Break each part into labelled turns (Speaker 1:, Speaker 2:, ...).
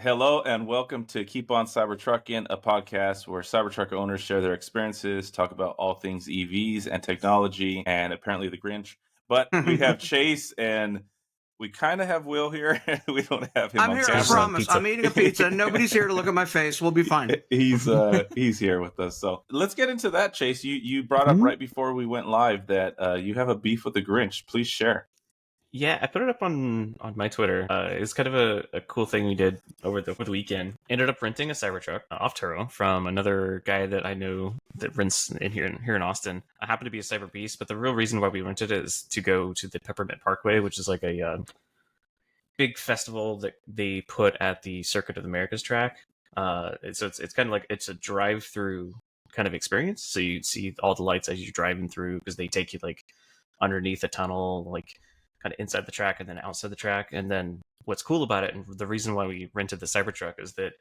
Speaker 1: Hello and welcome to Keep On Cybertruckin, a podcast where Cybertruck owners share their experiences, talk about all things EVs and technology, and apparently the Grinch. But we have Chase and we kind of have Will here. We don't have him
Speaker 2: I'm
Speaker 1: on
Speaker 2: here.
Speaker 1: camera.
Speaker 2: I promise. I'm eating a pizza. Nobody's here to look at my face. We'll be fine.
Speaker 1: He's here with us. So let's get into that, Chase. You brought up right before we went live that you have a beef with the Grinch. Please share.
Speaker 3: Yeah, I put it up on my Twitter. It's kind of a cool thing we did over the weekend. Ended up renting a Cybertruck off Turo from another guy that I know that rents here in Austin. I happen to be a Cyber Beast, but the real reason why we rented it is to go to the Peppermint Parkway, which is like a big festival that they put at the Circuit of the Americas track. So it's kind of like it's a drive-through kind of experience. So you see all the lights as you're driving through because they take you like underneath a tunnel, like kind of inside the track and then outside the track. And then what's cool about it, and the reason why we rented the Cybertruck, is that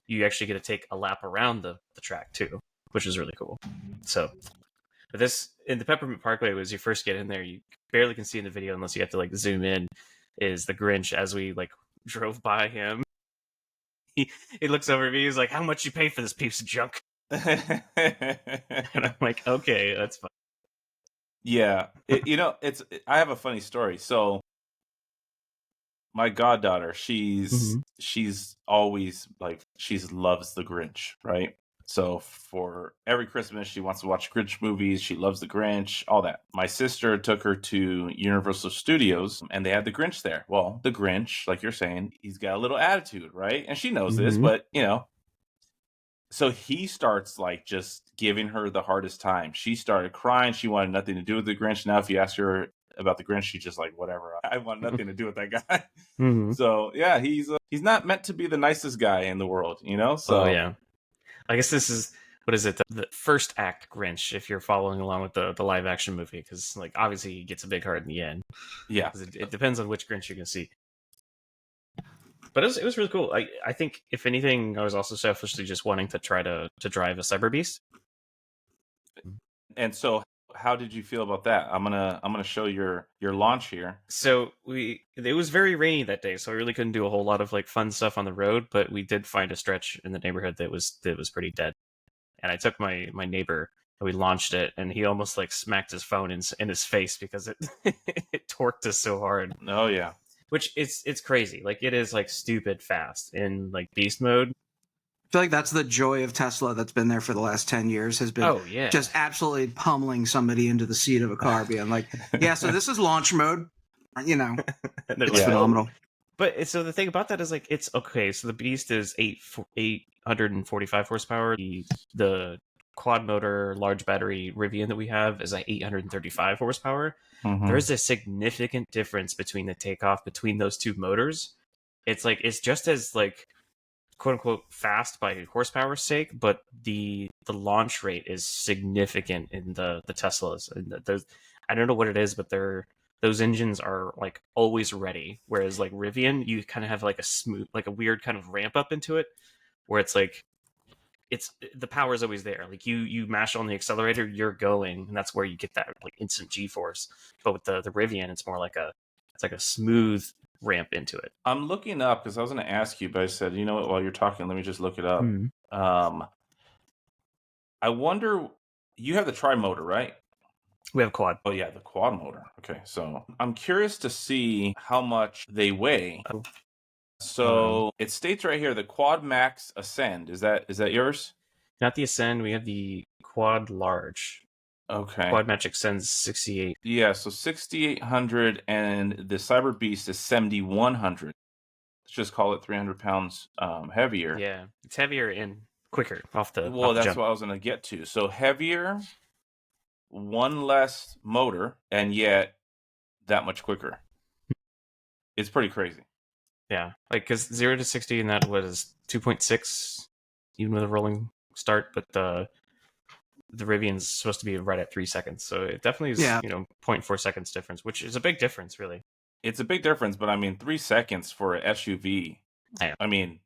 Speaker 3: you actually get to take a lap around the track too, which is really cool. So but this in the Peppermint Parkway, as you first get in there, you barely can see in the video unless you have to like zoom in, is the Grinch as we like drove by him. He looks over at me, he's like, "How much you pay for this piece of junk?" And I'm like, "Okay, that's fine."
Speaker 1: Yeah, I have a funny story. So my goddaughter, she's always like, she loves the Grinch, right? So for every Christmas, she wants to watch Grinch movies. She loves the Grinch, all that. My sister took her to Universal Studios and they had the Grinch there. Well, the Grinch, like you're saying, he's got a little attitude, right? And she knows this, but so he starts like just giving her the hardest time. She started crying. She wanted nothing to do with the Grinch. Now, if you ask her about the Grinch, she's just like, whatever. I want nothing to do with that guy. So yeah, he's not meant to be the nicest guy in the world, So
Speaker 3: yeah, I guess this is, what is it? The first act Grinch, if you're following along with the live action movie, because like obviously he gets a big heart in the end.
Speaker 1: Yeah,
Speaker 3: it depends on which Grinch you're gonna see. But it was really cool. I think if anything, I was also selfishly just wanting to try to drive a Cyber Beast.
Speaker 1: And so, how did you feel about that? I'm gonna show your launch here.
Speaker 3: So it was very rainy that day, so I really couldn't do a whole lot of like fun stuff on the road. But we did find a stretch in the neighborhood that was pretty dead. And I took my neighbor and we launched it, and he almost like smacked his phone in his face because it it torqued us so hard.
Speaker 1: Oh yeah.
Speaker 3: Which it's crazy. Like it is like stupid fast in like beast mode.
Speaker 2: I feel like that's the joy of Tesla that's been there for the last 10 years, has been just absolutely pummeling somebody into the seat of a car, being like, yeah, so this is launch mode. It's phenomenal.
Speaker 3: But so the thing about that is like, it's okay. So the Beast is 845 horsepower. The quad motor, large battery Rivian that we have is like 835 horsepower. There is a significant difference between the takeoff between those two motors. It's like, it's just as like quote unquote fast by horsepower's sake, but the launch rate is significant in the Teslas. And I don't know what it is, but those engines are like always ready. Whereas like Rivian, you kind of have like a smooth, like a weird kind of ramp up into it, where it's like the power is always there. Like you mash on the accelerator, you're going, and that's where you get that like instant G-force. But with the Rivian, it's more like a smooth ramp into it.
Speaker 1: I'm looking up because I was going to ask you, but I said, you know what? While you're talking, let me just look it up. I wonder, you have the tri-motor, right?
Speaker 3: We have quad.
Speaker 1: Oh yeah, the quad motor. Okay, so I'm curious to see how much they weigh. So it states right here the Quad Max Ascend. Is that yours?
Speaker 3: Not the Ascend. We have the Quad Large.
Speaker 1: Okay.
Speaker 3: Quad Max Ascend's 68.
Speaker 1: Yeah, so 6,800, and the Cyber Beast is 7,100. Let's just call it 300 pounds heavier.
Speaker 3: Yeah, it's heavier and quicker off the.
Speaker 1: Well,
Speaker 3: off the
Speaker 1: that's
Speaker 3: jump.
Speaker 1: what I was going to get to. So heavier, one less motor, and yet that much quicker. It's pretty crazy.
Speaker 3: Yeah, like because 0 to 60 in that was 2.6, even with a rolling start. But the Rivian's supposed to be right at 3 seconds, so it definitely is 0.4 seconds difference, which is a big difference, really.
Speaker 1: It's a big difference, but I mean 3 seconds for an SUV. I mean,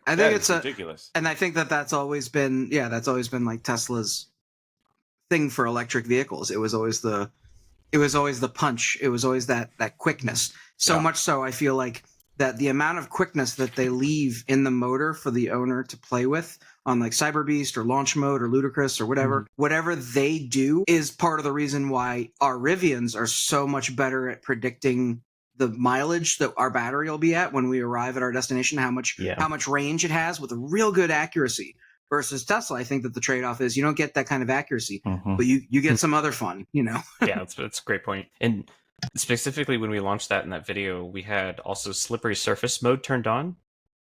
Speaker 2: I think it's
Speaker 1: ridiculous,
Speaker 2: and I think that's always been like Tesla's thing for electric vehicles. It was always the punch. It was always that quickness. So much so, I feel like that the amount of quickness that they leave in the motor for the owner to play with on like Cyber Beast or Launch Mode or Ludicrous or whatever they do is part of the reason why our Rivians are so much better at predicting the mileage that our battery will be at when we arrive at our destination, how much range it has with a real good accuracy. Versus Tesla, I think that the trade-off is you don't get that kind of accuracy, but you get some other fun, you know?
Speaker 3: Yeah, that's a great point. And specifically when we launched that in that video, we had also slippery surface mode turned on,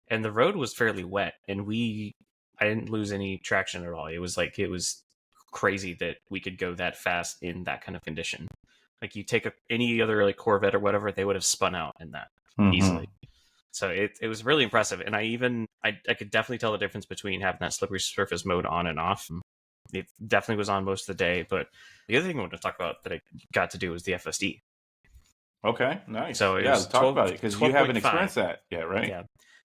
Speaker 3: and the road was fairly wet, and I didn't lose any traction at all. It was crazy that we could go that fast in that kind of condition. Like you take any other like Corvette or whatever, they would have spun out in that easily. So it was really impressive, and I could definitely tell the difference between having that slippery surface mode on and off. It definitely was on most of the day, but the other thing I wanted to talk about that I got to do was the FSD.
Speaker 1: Okay, nice.
Speaker 3: So
Speaker 1: talk about it, because you haven't experienced that yet, right?
Speaker 3: Yeah,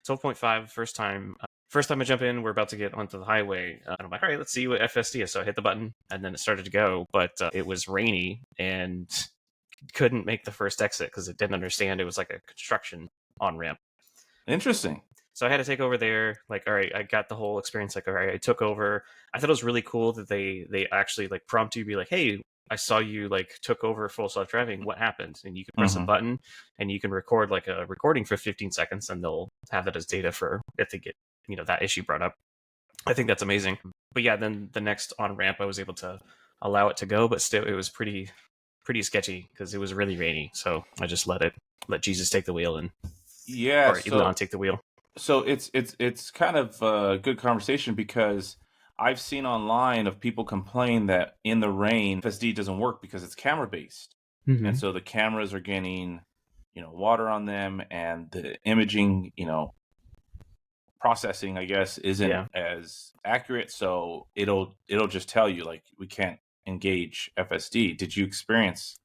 Speaker 3: 12.5, first time I jump in, we're about to get onto the highway, and I'm like, all right, let's see what FSD is. So I hit the button, and then it started to go, but it was rainy and couldn't make the first exit because it didn't understand it was like a construction on-ramp.
Speaker 1: Interesting.
Speaker 3: So I had to take over there. Like, all right, I got the whole experience. Like, all right, I took over. I thought it was really cool that they actually like prompt you, be like, hey, I saw you like took over full self-driving. What happened? And you can press a button and you can record like a recording for 15 seconds, and they'll have that as data for if they get that issue brought up. I think that's amazing. But yeah, then the next on ramp, I was able to allow it to go, but still it was pretty sketchy because it was really rainy. So I just let Jesus take the wheel and Elon take the wheel.
Speaker 1: So it's kind of a good conversation, because I've seen online of people complain that in the rain, FSD doesn't work because it's camera based. And so the cameras are getting, water on them, and the imaging, processing, I guess, isn't as accurate. So it'll just tell you like, we can't engage FSD. Did you experience?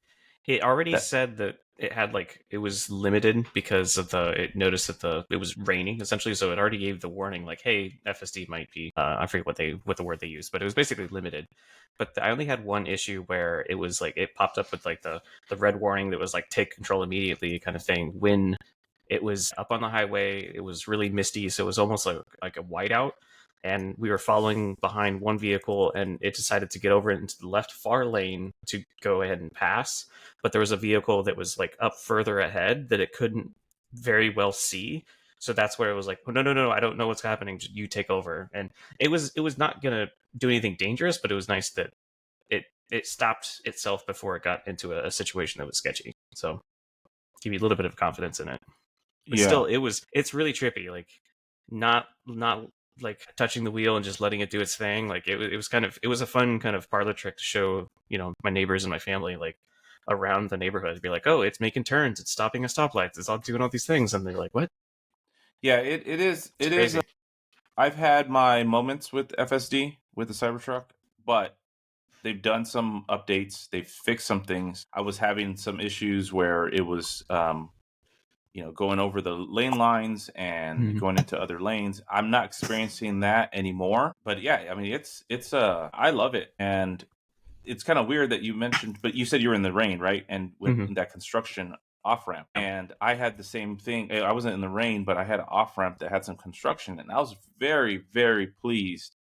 Speaker 3: It already said that it had it was limited because of it noticed that it was raining essentially. So it already gave the warning like, hey, FSD might be, I forget what the word they used, but it was basically limited. But I only had one issue where it was it popped up with the red warning that was like, take control immediately kind of thing. When it was up on the highway, it was really misty. So it was almost like a whiteout. And we were following behind one vehicle, and it decided to get over into the left far lane to go ahead and pass. But there was a vehicle that was up further ahead that it couldn't very well see. So that's where it was like, oh, no, I don't know what's happening. You take over. And it was not going to do anything dangerous, but it was nice that it stopped itself before it got into a situation that was sketchy. So give you a little bit of confidence in it. But still, it's really trippy. Like not like touching the wheel and just letting it do its thing. Like it was a fun kind of parlor trick to show, my neighbors and my family, like around the neighborhood, be like, oh, it's making turns, it's stopping at stoplights, it's all doing all these things. And they're like, what?
Speaker 1: Yeah, it is. It is. I've had my moments with FSD with the Cybertruck, but they've done some updates. They've fixed some things. I was having some issues where it was, going over the lane lines and going into other lanes. I'm not experiencing that anymore. But yeah, I mean, it's I love it. And it's kind of weird that you mentioned, but you said you were in the rain, right? And in that construction off ramp. And I had the same thing. I wasn't in the rain, but I had an off ramp that had some construction, and I was very, very pleased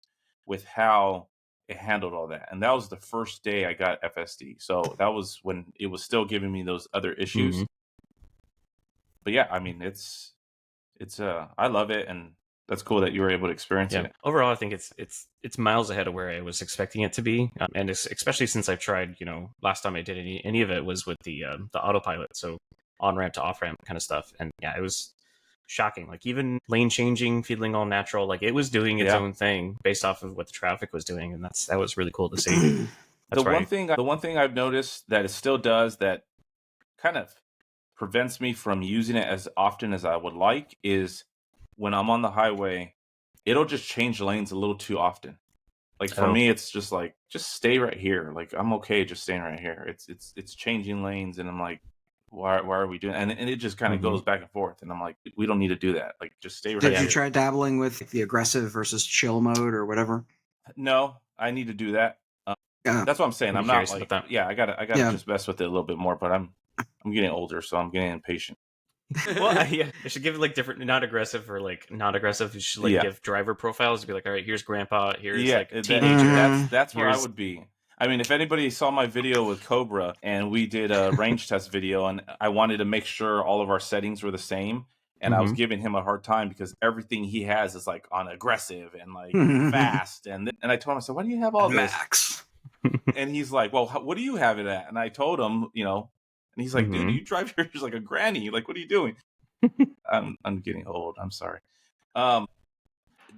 Speaker 1: with how it handled all that. And that was the first day I got FSD. So that was when it was still giving me those other issues. But yeah, I mean, it's I love it, and that's cool that you were able to experience it.
Speaker 3: Overall, I think it's miles ahead of where I was expecting it to be, and especially since I've tried. Last time I did any of it was with the autopilot, so on ramp to off ramp kind of stuff, and yeah, it was shocking. Like even lane changing, feeling all natural, like it was doing its own thing based off of what the traffic was doing, and that was really cool to see.
Speaker 1: The one thing I've noticed that it still does that kind of prevents me from using it as often as I would like is when I'm on the highway, it'll just change lanes a little too often. Like for me, it's just like, just stay right here. Like I'm okay just staying right here. It's changing lanes, and I'm like, why are we doing? And it just kind of goes back and forth, and I'm like, we don't need to do that. Like just stay right here.
Speaker 2: Did you try dabbling with the aggressive versus chill mode or whatever?
Speaker 1: No, I need to do that. That's what I'm saying. I'm not like, I gotta just mess with it a little bit more, but I'm getting older, so I'm getting impatient.
Speaker 3: Well, yeah, they should give it like different, not aggressive or like not aggressive. You should like give driver profiles to be like, all right, here's grandpa, here's like a teenager.
Speaker 1: That's where I would be. I mean, if anybody saw my video with Cobra and we did a range test video and I wanted to make sure all of our settings were the same, and I was giving him a hard time because everything he has is like on aggressive and like fast. And I told him, I said, why do you have all this?
Speaker 2: Max.
Speaker 1: And he's like, well, what do you have it at? And I told him, and he's like, dude, you drive yours like a granny. Like, what are you doing? I'm getting old. I'm sorry.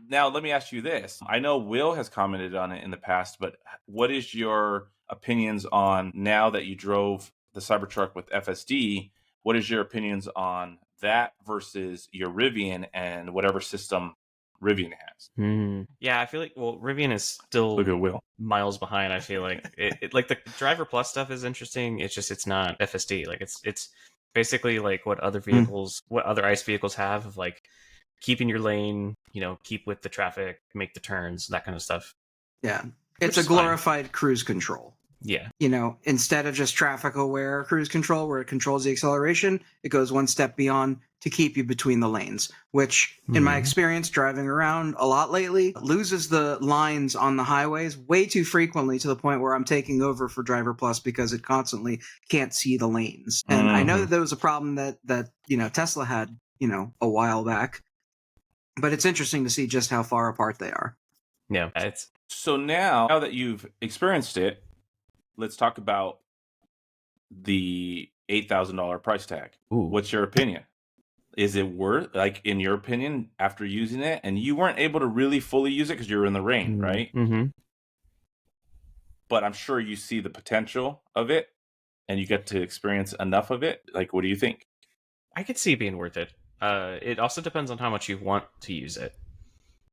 Speaker 1: Now, let me ask you this. I know Will has commented on it in the past, but what is your opinions on, now that you drove the Cybertruck with FSD, what is your opinions on that versus your Rivian and whatever system Rivian has?
Speaker 3: Yeah, I feel like, Rivian is still
Speaker 1: Look at Will.
Speaker 3: miles behind. I feel like it like the driver plus stuff is interesting. It's just, it's not FSD. Like it's basically like what other vehicles, what other ICE vehicles have, of like keeping your lane, keep with the traffic, make the turns, that kind of stuff.
Speaker 2: Yeah. It's a glorified cruise control.
Speaker 3: Yeah.
Speaker 2: Instead of just traffic aware cruise control where it controls the acceleration, it goes one step beyond to keep you between the lanes, which in my experience driving around a lot lately loses the lines on the highways way too frequently, to the point where I'm taking over for driver plus because it constantly can't see the lanes. And I know that there was a problem that Tesla had, a while back. But it's interesting to see just how far apart they are.
Speaker 3: Yeah.
Speaker 1: So now that you've experienced it, let's talk about the $8,000 price tag.
Speaker 3: Ooh.
Speaker 1: What's your opinion? Is it worth, like, in your opinion, after using it, and you weren't able to really fully use it because you were in the rain, right? But I'm sure you see the potential of it and you get to experience enough of it. Like, what do you think?
Speaker 3: I could see it being worth it. It also depends on how much you want to use it,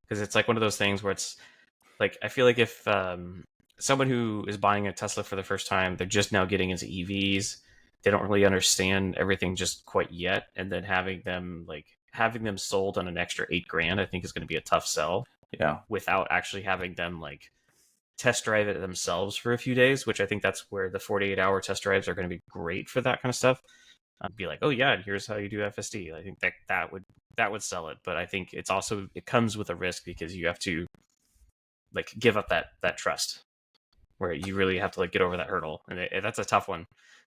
Speaker 3: because it's like one of those things where it's like, I feel like if someone who is buying a Tesla for the first time, they're just now getting into EVs, they don't really understand everything just quite yet, and then having them sold on an extra $8,000, I think is going to be a tough sell.
Speaker 1: Yeah, without
Speaker 3: actually having them like test drive it themselves for a few days, which I think that's where the 48-hour test drives are going to be great for that kind of stuff. Be like, oh yeah, here's how you do FSD. I think that would sell it, but I think it comes with a risk, because you have to like give up that trust, where you really have to like get over that hurdle, and that's a tough one.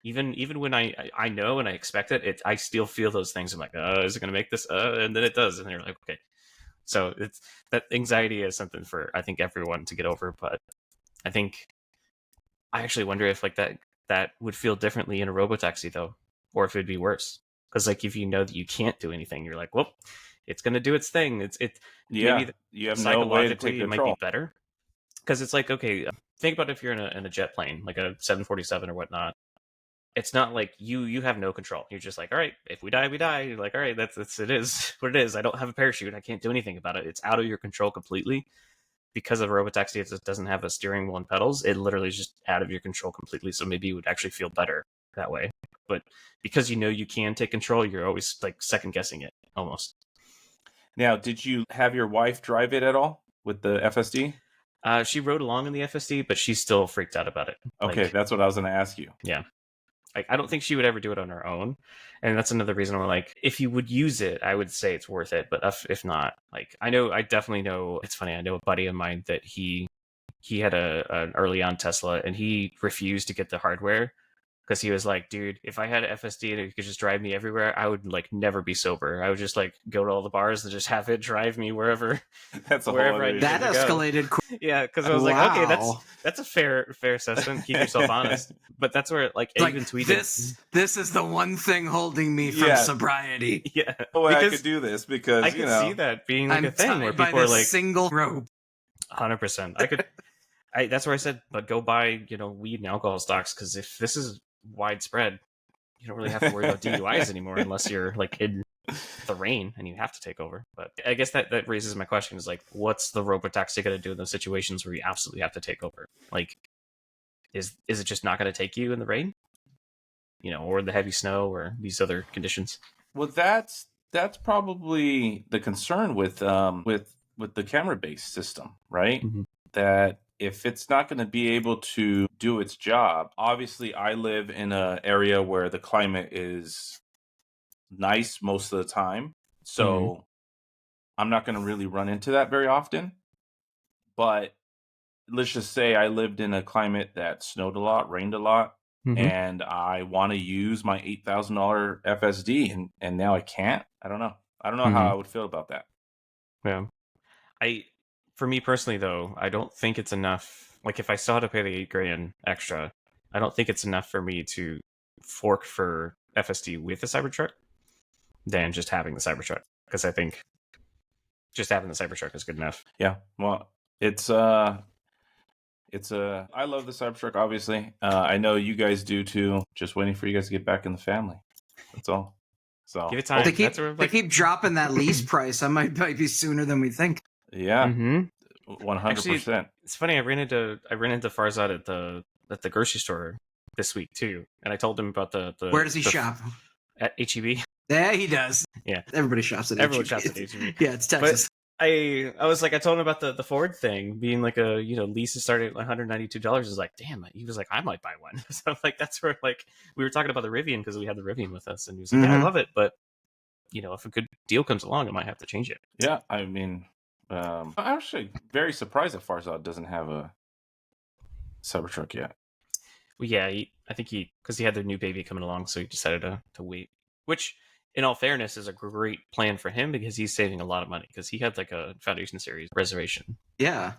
Speaker 3: Even when I know and I expect it, I still feel those things. I'm like, is it going to make this? And then it does, and you're like, okay. So it's that anxiety is something for, I think, everyone to get over. But I actually wonder if like that would feel differently in a robotaxi though. Or if it'd be worse, because like if you know that you can't do anything, you're like, well, it's going to do its thing. Maybe
Speaker 1: you have no way to take control.
Speaker 3: It might be better, because it's like, okay, think about if you're in a jet plane, like a 747 or whatnot. It's not like you have no control. You're just like, all right, if we die, we die. You're like, all right, it is what it is. I don't have a parachute. I can't do anything about it. It's out of your control completely. Because of a robotaxi, it just doesn't have a steering wheel and pedals. It literally is just out of your control completely. So maybe you would actually feel better that way. But because you can take control, you're always like second guessing it almost.
Speaker 1: Now, did you have your wife drive it at all with the FSD?
Speaker 3: She rode along in the FSD, but she's still freaked out about it.
Speaker 1: Okay, that's what I was going to ask you.
Speaker 3: Yeah. I don't think she would ever do it on her own. And that's another reason why, like, if you would use it, I would say it's worth it. But if not, like, I definitely know, it's funny, I know a buddy of mine that he had an early on Tesla, and he refused to get the hardware. Because he was like, dude, if I had an FSD and it could just drive me everywhere, I would like never be sober. I would just like go to all the bars and just have it drive me wherever.
Speaker 1: That's a wherever
Speaker 2: I that escalated.
Speaker 3: Yeah, because I was like, okay, that's a fair assessment. Keep yourself honest. But that's where like even tweeted,
Speaker 2: this is the one thing holding me from sobriety.
Speaker 3: Yeah,
Speaker 1: the way I could do this, because
Speaker 3: I could see that being like a thing where people are like
Speaker 2: single rope.
Speaker 3: 100%. I could. That's where I said, but go buy weed and alcohol stocks, because if this is widespread, you don't really have to worry about DUIs anymore, unless you're like in the rain and you have to take over. But I guess that raises my question, is like, what's the robotaxi going to do in those situations where you absolutely have to take over? Like, is it just not going to take you in the rain, or the heavy snow, or these other conditions?
Speaker 1: Well, that's probably the concern with the camera based system, right?
Speaker 3: Mm-hmm.
Speaker 1: That if it's not going to be able to do its job, obviously I live in an area where the climate is nice most of the time. So I'm not going to really run into that very often. But let's just say I lived in a climate that snowed a lot, rained a lot, and I want to use my $8,000 FSD, and now I can't. I don't know how I would feel about that.
Speaker 3: Yeah. For me personally, though, I don't think it's enough. Like, if I still had to pay the $8,000 extra, I don't think it's enough for me to fork for FSD with the Cybertruck than just having the Cybertruck. Because I think just having the Cybertruck is good enough.
Speaker 1: Yeah. Well, I love the Cybertruck, obviously. I know you guys do too. Just waiting for you guys to get back in the family. That's all. So
Speaker 3: give it time.
Speaker 2: They keep dropping that lease price. That might be sooner than we think.
Speaker 1: Yeah. 100%.
Speaker 3: It's funny. I ran into Farzad at the grocery store this week too, and I told him about the
Speaker 2: Where does he shop?
Speaker 3: At HEB.
Speaker 2: Yeah, he does.
Speaker 3: Yeah,
Speaker 2: everybody shops at
Speaker 3: Everyone
Speaker 2: HEB.
Speaker 3: shops at HEB.
Speaker 2: Yeah, it's Texas.
Speaker 3: But I told him about the Ford thing being like a lease started at $192. I was like, damn. He was like, I might buy one. So like that's where like we were talking about the Rivian because we had the Rivian with us, and he was like, yeah, I love it, but if a good deal comes along, I might have to change it.
Speaker 1: Yeah, I mean, I'm actually very surprised that Farzad doesn't have a Cybertruck yet.
Speaker 3: Well, yeah, I think because he had their new baby coming along, so he decided to wait. Which, in all fairness, is a great plan for him because he's saving a lot of money because he had like a Foundation Series reservation.
Speaker 2: Yeah.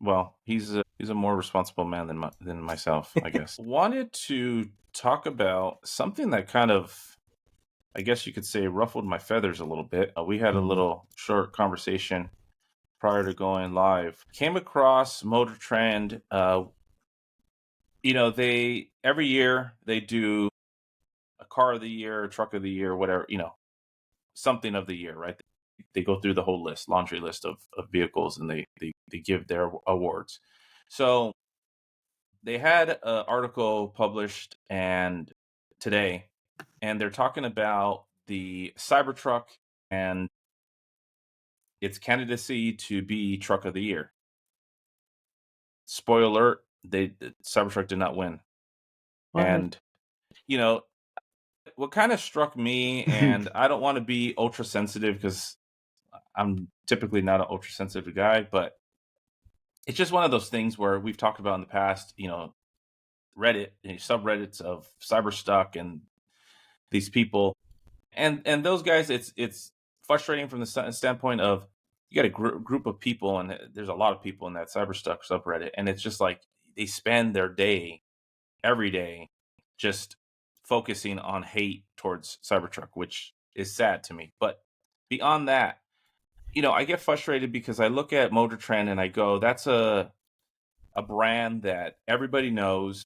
Speaker 1: Well, he's a more responsible man than myself, I guess. Wanted to talk about something that kind of, I guess you could say, ruffled my feathers a little bit. We had a little short conversation prior to going live. Came across Motortrend. They every year they do a car of the year, truck of the year, whatever, something of the year, right? They go through the whole laundry list of vehicles, and they give their awards. So they had an article published today, and they're talking about the Cybertruck and its candidacy to be truck of the year. Spoiler alert, the Cybertruck did not win. What? And what kind of struck me, and I don't want to be ultra sensitive because I'm typically not an ultra sensitive guy, but it's just one of those things where we've talked about in the past, Reddit, subreddits of Cyberstuck and these people, and those guys. It's frustrating from the standpoint of you got a group of people, and there's a lot of people in that Cyberstuck subreddit, and it's just like they spend their day, every day, just focusing on hate towards Cybertruck, which is sad to me. But beyond that, I get frustrated because I look at Motortrend and I go, that's a brand that everybody knows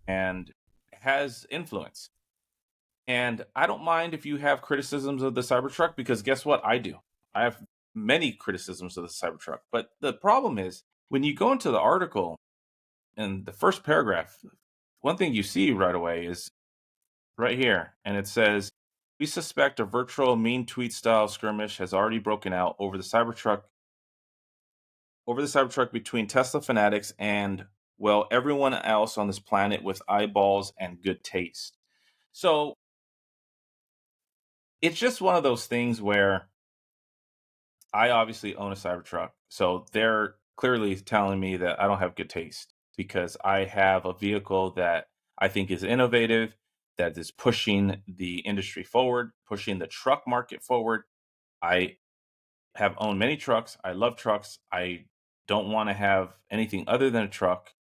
Speaker 1: and has influence. And I don't mind if you have criticisms of the Cybertruck, because guess what? I do. I have many criticisms of the Cybertruck. But the problem is when you go into the article in the first paragraph, one thing you see right away is right here. And it says, we suspect a virtual mean tweet style skirmish has already broken out over the Cybertruck between Tesla fanatics and, well, everyone else on this planet with eyeballs and good taste. So it's just one of those things where I obviously own a Cybertruck. So they're clearly telling me that I don't have good taste because I have a vehicle that I think is innovative, that is pushing the industry forward, pushing the truck market forward. I have owned many trucks. I love trucks. I don't want to have anything other than a truck.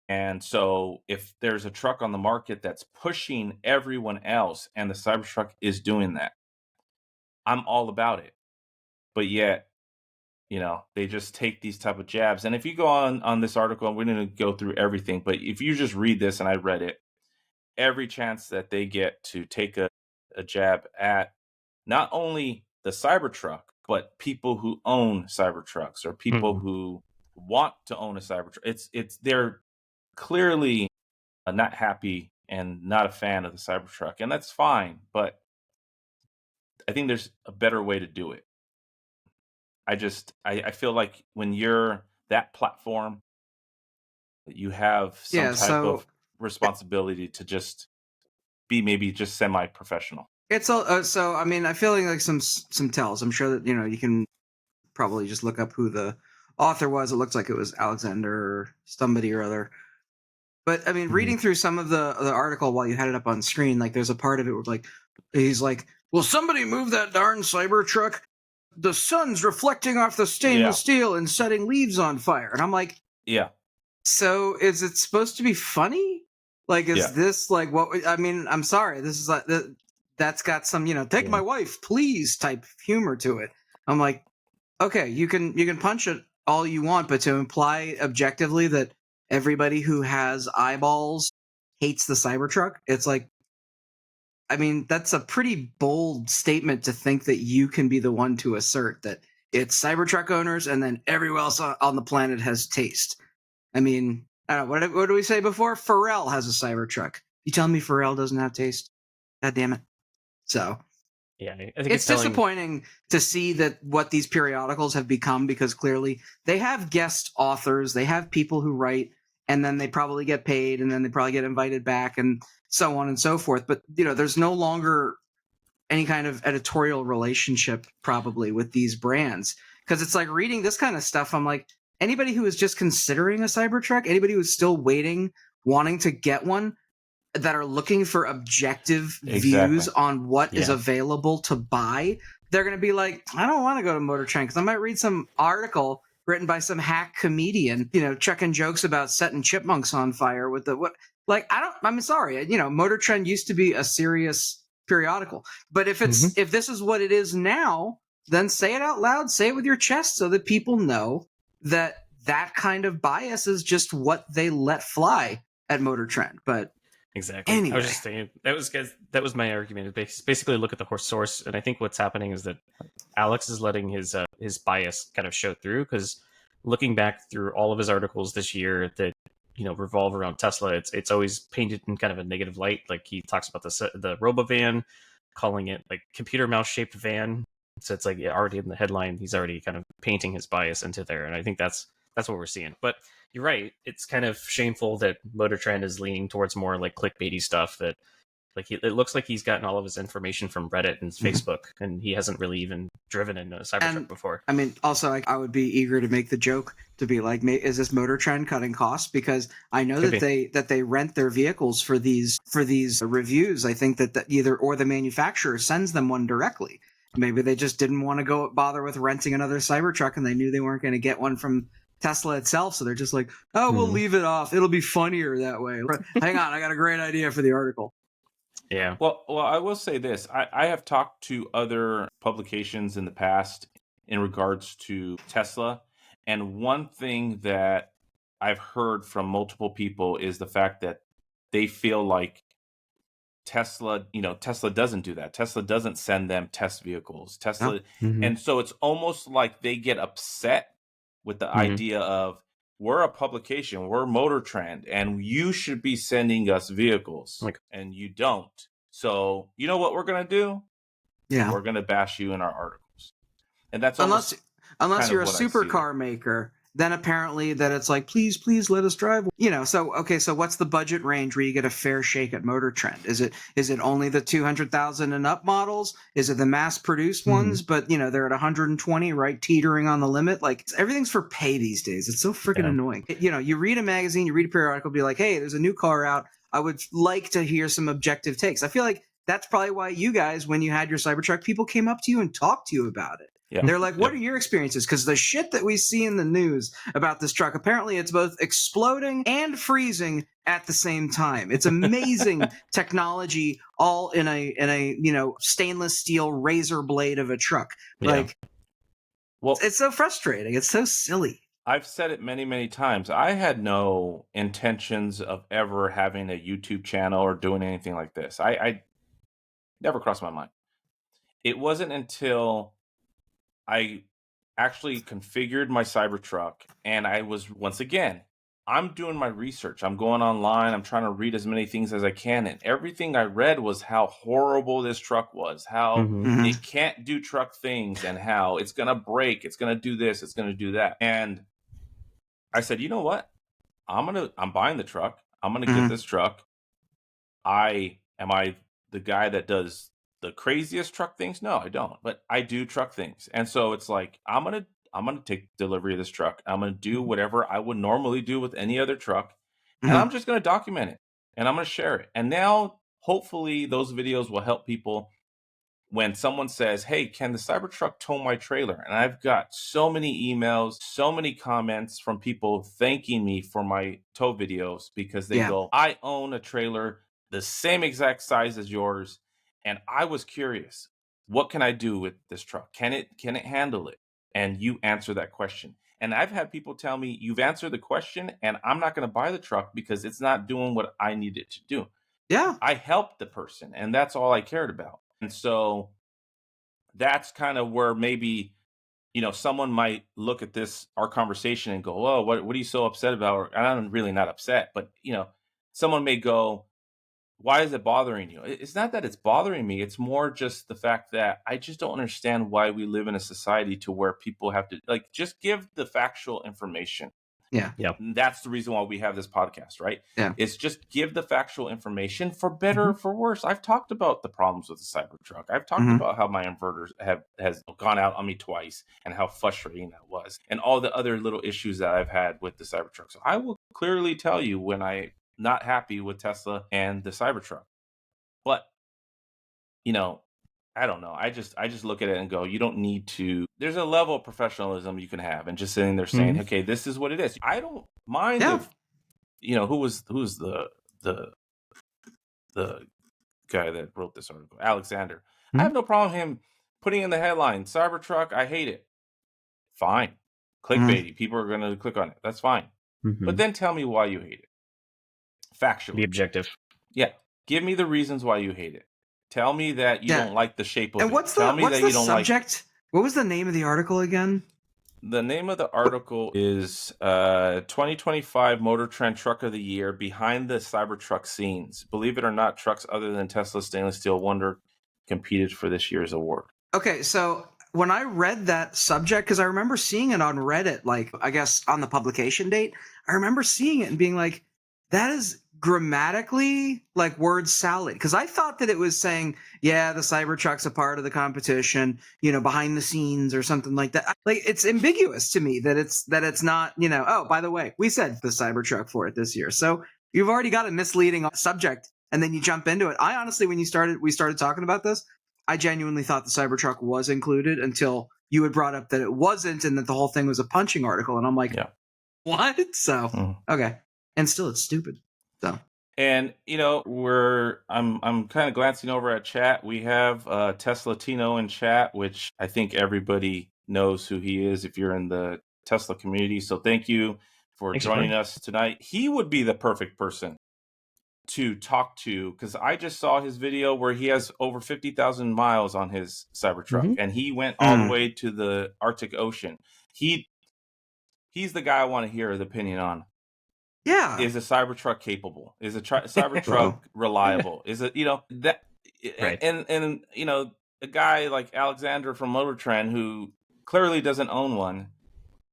Speaker 1: And so if there's a truck on the market that's pushing everyone else and the Cybertruck is doing that, I'm all about it. But yet, they just take these type of jabs. And if you go on this article, and we're going to go through everything, but if you just read this, and I read it, every chance that they get to take a jab at not only the Cybertruck, but people who own Cybertrucks or people who want to own a Cybertruck. They're clearly not happy and not a fan of the Cybertruck, and that's fine. But I think there's a better way to do it. I feel like when you're that platform, you have some type of responsibility to just be maybe just semi-professional.
Speaker 2: It's all so. I mean, I feel like some tells. I'm sure that you can probably just look up who the author was. It looks like it was Alexander or somebody or other. But I mean, reading through some of the article while you had it up on screen, like there's a part of it where like he's like, "Will somebody move that darn Cybertruck? The sun's reflecting off the stainless steel and setting leaves on fire." And I'm like,
Speaker 1: yeah.
Speaker 2: So is it supposed to be funny? Like, is this like what? I mean, I'm sorry. This is like that's got some take my wife please type humor to it. I'm like, okay, you can punch it all you want, but to imply objectively that everybody who has eyeballs hates the Cybertruck, it's like, I mean, that's a pretty bold statement to think that you can be the one to assert that it's Cybertruck owners and then everyone else on the planet has taste. I mean, I don't know, what did we say before? Pharrell has a Cybertruck. You telling me Pharrell doesn't have taste? God damn it. So
Speaker 3: yeah, I think
Speaker 2: it's disappointing to see that what these periodicals have become, because clearly they have guest authors, they have people who write, and then they probably get paid, and then they probably get invited back, and so on and so forth. But there's no longer any kind of editorial relationship probably with these brands, because it's like reading this kind of stuff. I'm like, anybody who is just considering a Cybertruck, anybody who's still waiting, wanting to get one, that are looking for objective views on what is available to buy, they're going to be like, I don't want to go to Motortrend because I might read some article written by some hack comedian, chucking jokes about setting chipmunks on fire with the what. Like, I'm sorry, Motortrend used to be a serious periodical, but if it's if this is what it is now, then say it out loud, say it with your chest, so that people know that kind of bias is just what they let fly at Motortrend. But
Speaker 3: exactly. Anyway. I was just saying that was my argument. Basically, look at the horse source, and I think what's happening is that Alex is letting his bias kind of show through, because looking back through all of his articles this year that revolve around Tesla, it's always painted in kind of a negative light. Like he talks about the Robovan, calling it like computer mouse shaped van. So it's like already in the headline, he's already kind of painting his bias into there, and I think that's what we're seeing. But you're right. It's kind of shameful that Motortrend is leaning towards more like clickbaity stuff. That like it looks like he's gotten all of his information from Reddit and Facebook, and he hasn't really even driven in a Cybertruck before.
Speaker 2: I mean, also, I would be eager to make the joke to be like, is this Motortrend cutting costs? Because I know that they rent their vehicles for these reviews. I think that either or the manufacturer sends them one directly. Maybe they just didn't want to bother with renting another Cybertruck, and they knew they weren't going to get one from Tesla itself, so they're just like, oh, we'll leave it off. It'll be funnier that way. Hang on, I got a great idea for the article.
Speaker 3: Yeah.
Speaker 1: Well, I will say this. I have talked to other publications in the past in regards to Tesla, and one thing that I've heard from multiple people is the fact that they feel like Tesla doesn't do that. Tesla doesn't send them test vehicles. Tesla, and so it's almost like they get upset with the idea of, we're a publication, we're Motortrend, and you should be sending us vehicles, and you don't. So you know what we're gonna do?
Speaker 2: Yeah,
Speaker 1: we're gonna bash you in our articles, and that's
Speaker 2: unless you're a supercar maker. Then apparently that it's like, please let us drive. So okay, so what's the budget range where you get a fair shake at Motortrend? Is it only the 200,000 and up models? Is it the mass produced ones, but they're at 120, right, teetering on the limit? Like, everything's for pay these days. It's so freaking annoying. You read a magazine, you read a periodical, be like, hey, there's a new car out. I would like to hear some objective takes. I feel like that's probably why you guys, when you had your Cybertruck, people came up to you and talked to you about it. Yeah. They're like, what are your experiences? Because the shit that we see in the news about this truck, apparently it's both exploding and freezing at the same time. It's amazing technology, all in a stainless steel razor blade of a truck. Like, it's so frustrating. It's so silly.
Speaker 1: I've said it many, many times. I had no intentions of ever having a YouTube channel or doing anything like this. I never crossed my mind. It wasn't until I actually configured my Cybertruck, and I was, once again, I'm doing my research. I'm going online. I'm trying to read as many things as I can. And everything I read was how horrible this truck was, how it can't do truck things, and how it's going to break. It's going to do this. It's going to do that. And I said, you know what? I'm buying the truck. I'm going to get this truck. Am I the guy that does the craziest truck things? No, I don't. But I do truck things. And so it's like, I'm going to take delivery of this truck. I'm going to do whatever I would normally do with any other truck. And I'm just going to document it and I'm going to share it. And now hopefully those videos will help people when someone says, hey, can the Cybertruck tow my trailer? And I've got so many emails, so many comments from people thanking me for my tow videos because they go, I own a trailer the same exact size as yours. And I was curious, what can I do with this truck? Can it handle it? And you answer that question. And I've had people tell me, you've answered the question and I'm not going to buy the truck because it's not doing what I need it to do.
Speaker 2: Yeah.
Speaker 1: I helped the person and that's all I cared about. And so that's kind of where maybe, someone might look at our conversation and go, oh, what are you so upset about? And I'm really not upset, but, someone may go, why is it bothering you? It's not that it's bothering me. It's more just the fact that I just don't understand why we live in a society to where people have to just give the factual information.
Speaker 2: Yeah.
Speaker 1: That's the reason why we have this podcast, right?
Speaker 2: Yeah.
Speaker 1: It's just give the factual information for better or for worse. I've talked about the problems with the Cybertruck. I've talked about how my inverters has gone out on me twice and how frustrating that was and all the other little issues that I've had with the Cybertruck. So I will clearly tell you when I'm not happy with Tesla and the Cybertruck. But, I don't know. I just look at it and go, you don't need to. There's a level of professionalism you can have, and just sitting there saying, okay, this is what it is. I don't mind if, who's the guy that wrote this article, Alexander. I have no problem him putting in the headline, Cybertruck, I hate it. Fine. Clickbaity. People are going to click on it. That's fine. But then tell me why you hate it. Factually.
Speaker 3: Be objective.
Speaker 1: Yeah. Give me the reasons why you hate it. Tell me that you don't like the shape of it.
Speaker 2: And what's
Speaker 1: Tell me that
Speaker 2: the
Speaker 1: you don't
Speaker 2: subject? What was the name of the article again?
Speaker 1: The name of the article is 2025 Motortrend Truck of the Year, Behind the Cybertruck Scenes. Believe it or not, trucks other than Tesla stainless steel wonder competed for this year's award.
Speaker 2: Okay, so when I read that subject, because I remember seeing it on Reddit, I guess on the publication date, I remember seeing it and being like, that is grammatically word salad, because I thought that it was saying, the Cybertruck's a part of the competition, behind the scenes or something like that. It's ambiguous to me that it's not, oh, by the way, we said the Cybertruck for it this year. So you've already got a misleading subject and then you jump into it. I honestly, when we started talking about this, I genuinely thought the Cybertruck was included until you had brought up that it wasn't and that the whole thing was a punching article. And I'm like, what? So, okay. And still it's stupid. So,
Speaker 1: and I'm kind of glancing over at chat. We have Tesla Tino in chat, which I think everybody knows who he is if you're in the Tesla community. So thank you for joining us tonight. He would be the perfect person to talk to, because I just saw his video where he has over 50,000 miles on his Cybertruck, and he went all the way to the Arctic Ocean. He's the guy I want to hear his opinion on.
Speaker 2: Yeah.
Speaker 1: Is a Cybertruck capable? Is a Cybertruck reliable? Is it, that,
Speaker 3: right.
Speaker 1: And a guy like Alexander from Motortrend, who clearly doesn't own one,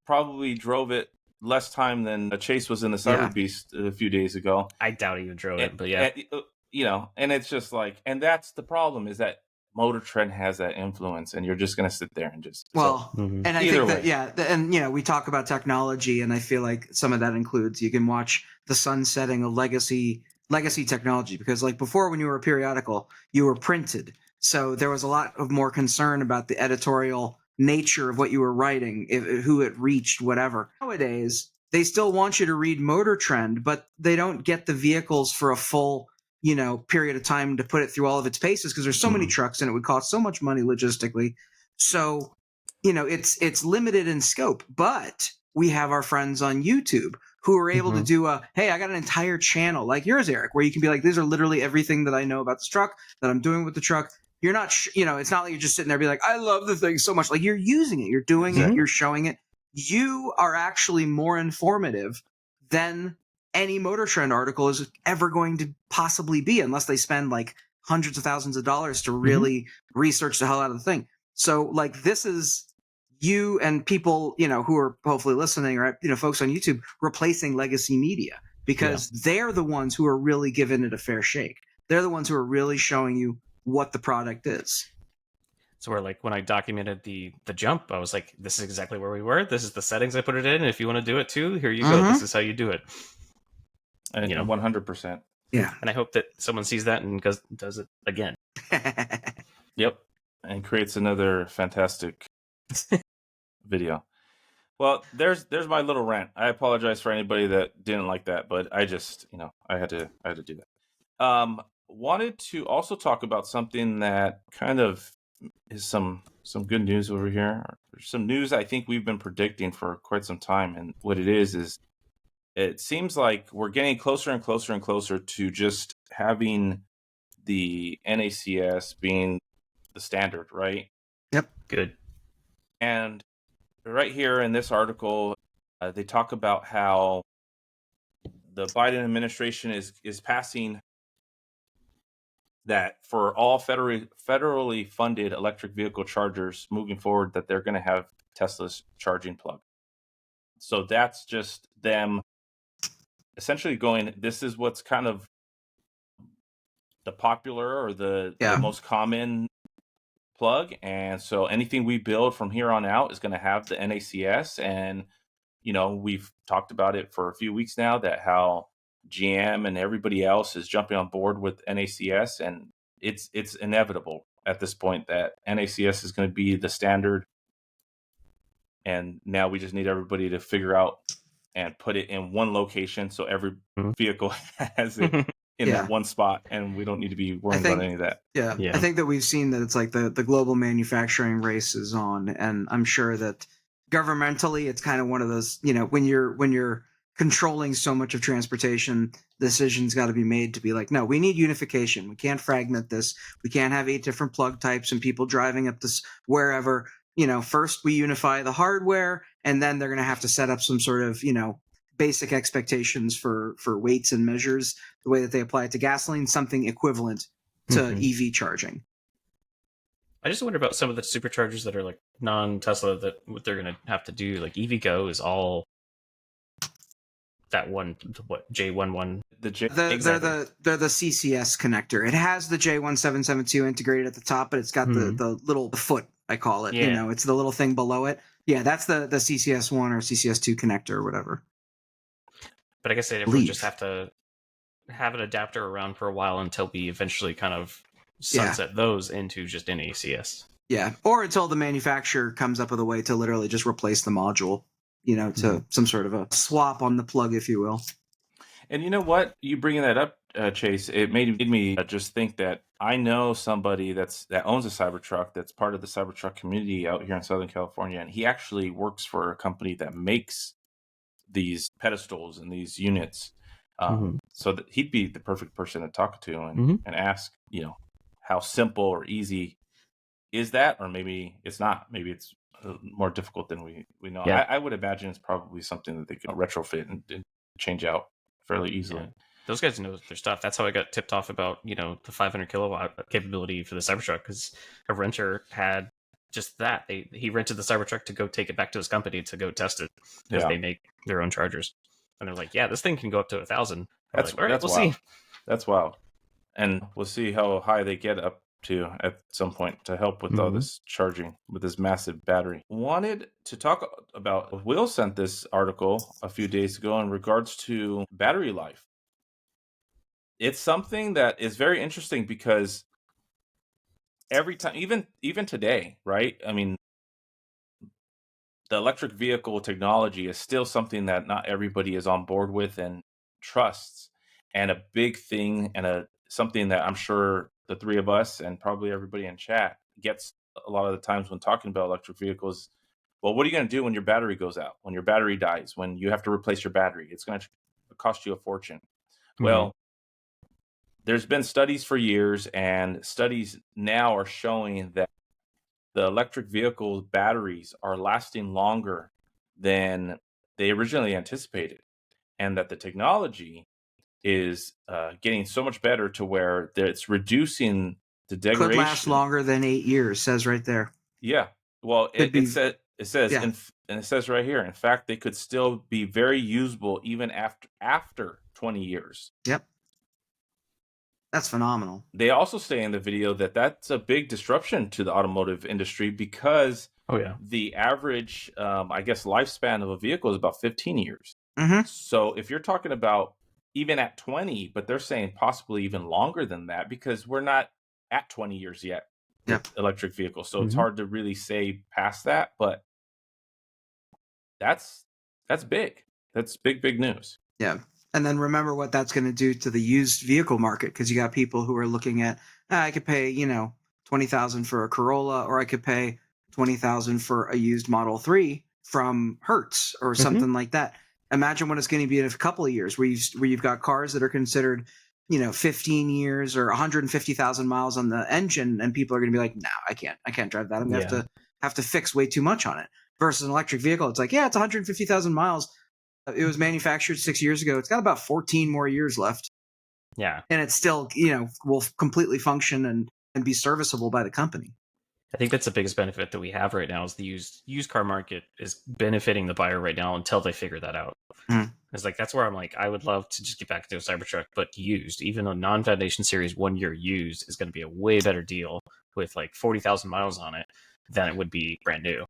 Speaker 1: probably drove it less time than Chase was in the Cyber Beast a few days ago.
Speaker 3: I doubt he drove it, but
Speaker 1: and it's just and that's the problem, is that Motortrend has that influence, and you're just going to sit there and just
Speaker 2: and I think that and we talk about technology, and I feel like some of that includes you can watch the sunsetting of legacy technology, because before, when you were a periodical, you were printed, so there was a lot of more concern about the editorial nature of what you were writing, who it reached, whatever. Nowadays, they still want you to read Motortrend, but they don't get the vehicles for a full period of time to put it through all of its paces, because there's so many trucks and it would cost so much money logistically. So, it's limited in scope, but we have our friends on YouTube who are able to do hey, I got an entire channel like yours, Eric, where you can be like, these are literally everything that I know about this truck, that I'm doing with the truck. You're not, it's not like you're just sitting there be like, I love the thing so much. You're using it, you're doing it, you're showing it. You are actually more informative than any Motortrend article is ever going to possibly be, unless they spend hundreds of thousands of dollars to really research the hell out of the thing. So this is you and people, who are hopefully listening, right? Folks on YouTube replacing legacy media, because they're the ones who are really giving it a fair shake. They're the ones who are really showing you what the product is.
Speaker 3: So where like when I documented the jump, I was like, this is exactly where we were. This is the settings I put it in. And if you want to do it too, here you go. This is how you do it.
Speaker 1: And 100%.
Speaker 2: Yeah.
Speaker 3: And I hope that someone sees that and does it again.
Speaker 1: Yep. And creates another fantastic video. Well, there's my little rant. I apologize for anybody that didn't like that, but I just, I had to do that. Wanted to also talk about something that kind of is some good news over here. Some news I think we've been predicting for quite some time, and what it is it seems like we're getting closer and closer and closer to just having the NACS being the standard, right?
Speaker 2: Yep.
Speaker 3: Good.
Speaker 1: And right here in this article, they talk about how the Biden administration is passing that for all federally funded electric vehicle chargers moving forward, that they're going to have Tesla's charging plug. So that's just them essentially going, this is what's kind of the popular or the most common plug. And so anything we build from here on out is going to have the NACS. And, we've talked about it for a few weeks now, that how GM and everybody else is jumping on board with NACS, and it's inevitable at this point that NACS is going to be the standard. And now we just need everybody to figure out and put it in one location so every vehicle has it in that one spot, and we don't need to be worrying about any of that.
Speaker 2: Yeah. I think that we've seen that it's like the global manufacturing race is on, and I'm sure that governmentally it's kind of one of those, when you're controlling so much of transportation, decisions got to be made to be like, no, we need unification. We can't fragment this. We can't have 8 different plug types and people driving up this wherever. First we unify the hardware, and then they're going to have to set up some sort of, basic expectations for weights and measures, the way that they apply it to gasoline, something equivalent to EV charging.
Speaker 3: I just wonder about some of the superchargers that are like non-Tesla, that what they're going to have to do. Like EVgo is all that one, J11.
Speaker 2: They're the CCS connector. It has the J1772 integrated at the top, but it's got the little foot, I call it.
Speaker 3: Yeah.
Speaker 2: It's the little thing below it. Yeah, that's the CCS1 or CCS2 connector or whatever.
Speaker 3: But I guess they would just have to have an adapter around for a while until we eventually kind of sunset those into just NACS.
Speaker 2: Yeah, or until the manufacturer comes up with a way to literally just replace the module, to some sort of a swap on the plug, if you will.
Speaker 1: And you know what? You bringing that up, Chase, it made me just think that I know somebody that owns a Cybertruck that's part of the Cybertruck community out here in Southern California, and he actually works for a company that makes these pedestals and these units. So that he'd be the perfect person to talk to and ask, how simple or easy is that? Or maybe it's not. Maybe it's more difficult than we know. Yeah. I would imagine it's probably something that they could retrofit and change out fairly easily. Yeah.
Speaker 3: Those guys know their stuff. That's how I got tipped off about, the 500 kilowatt capability for the Cybertruck, because a renter had just that. He rented the Cybertruck to go take it back to his company to go test it, because they make their own chargers. And they're like, yeah, this thing can go up to 1,000.
Speaker 1: That's
Speaker 3: like, all right,
Speaker 1: we'll
Speaker 3: wild.
Speaker 1: See. That's wild. And we'll see how high they get up to at some point to help with all this charging with this massive battery. Wanted to talk about, Will sent this article a few days ago in regards to battery life. It's something that is very interesting because every time, even today, right? I mean, the electric vehicle technology is still something that not everybody is on board with and trusts. And a big thing and something that I'm sure the three of us and probably everybody in chat gets a lot of the times when talking about electric vehicles. Well, what are you going to do when your battery goes out, when your battery dies, when you have to replace your battery? It's going to cost you a fortune. Well, there's been studies for years, and studies now are showing that the electric vehicle batteries are lasting longer than they originally anticipated, and that the technology is getting so much better to where it's reducing the degradation.
Speaker 2: Could last longer than 8 years, says right there.
Speaker 1: Yeah. Well, it says, and it says right here, in fact, they could still be very usable even after 20 years.
Speaker 2: Yep. That's phenomenal.
Speaker 1: They also say in the video that that's a big disruption to the automotive industry because the average, I guess, lifespan of a vehicle is about 15 years.
Speaker 2: Mm-hmm.
Speaker 1: So if you're talking about even at 20, but they're saying possibly even longer than that because we're not at 20 years yet with electric vehicles. So it's hard to really say past that, but that's big. That's big news.
Speaker 2: Yeah. And then remember what that's going to do to the used vehicle market, because you got people who are looking at, I could pay, $20,000 for a Corolla, or I could pay $20,000 for a used Model 3 from Hertz or something like that. Imagine what it's going to be in a couple of years where you've got cars that are considered, 15 years or 150,000 miles on the engine, and people are going to be like, no, I can't drive that. I'm going to have to fix way too much on it. Versus an electric vehicle, it's like, yeah, it's 150,000 miles. It was manufactured 6 years ago. It's got about 14 more years left.
Speaker 3: Yeah.
Speaker 2: And it's still, will completely function and be serviceable by the company.
Speaker 3: I think that's the biggest benefit that we have right now is the used car market is benefiting the buyer right now until they figure that out. It's like, that's where I'm like, I would love to just get back to a Cybertruck, but used. Even a non-Foundation Series 1 year used is going to be a way better deal with like 40,000 miles on it than it would be brand new.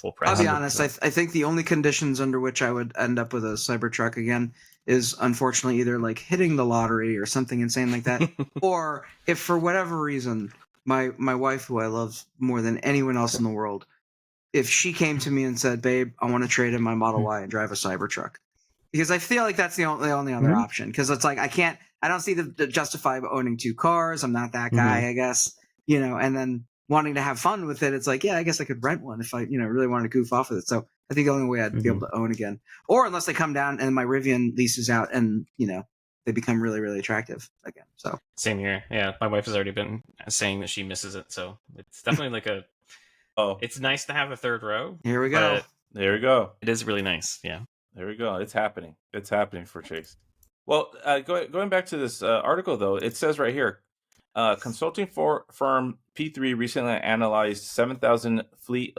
Speaker 3: Full price.
Speaker 2: I'll be honest, I think the only conditions under which I would end up with a Cybertruck again is unfortunately either like hitting the lottery or something insane like that, or if for whatever reason my wife, who I love more than anyone else in the world, if she came to me and said, babe, I want to trade in my Model Y and drive a Cybertruck, because I feel like that's the only other option, because it's like I don't see the justify owning two cars. I'm not that guy, I guess, and then wanting to have fun with it, it's like, yeah, I guess I could rent one if I, really wanted to goof off with it. So I think the only way I'd be able to own again, or unless they come down and my Rivian leases out and, they become really, really attractive again. So
Speaker 3: same here. Yeah. My wife has already been saying that she misses it. So it's definitely like it's nice to have a third row.
Speaker 2: Here we go.
Speaker 1: There we go.
Speaker 3: It is really nice. Yeah.
Speaker 1: There we go. It's happening. It's happening for Chase. Well, going back to this article, though, it says right here, consulting firm P3 recently analyzed 7,000 fleet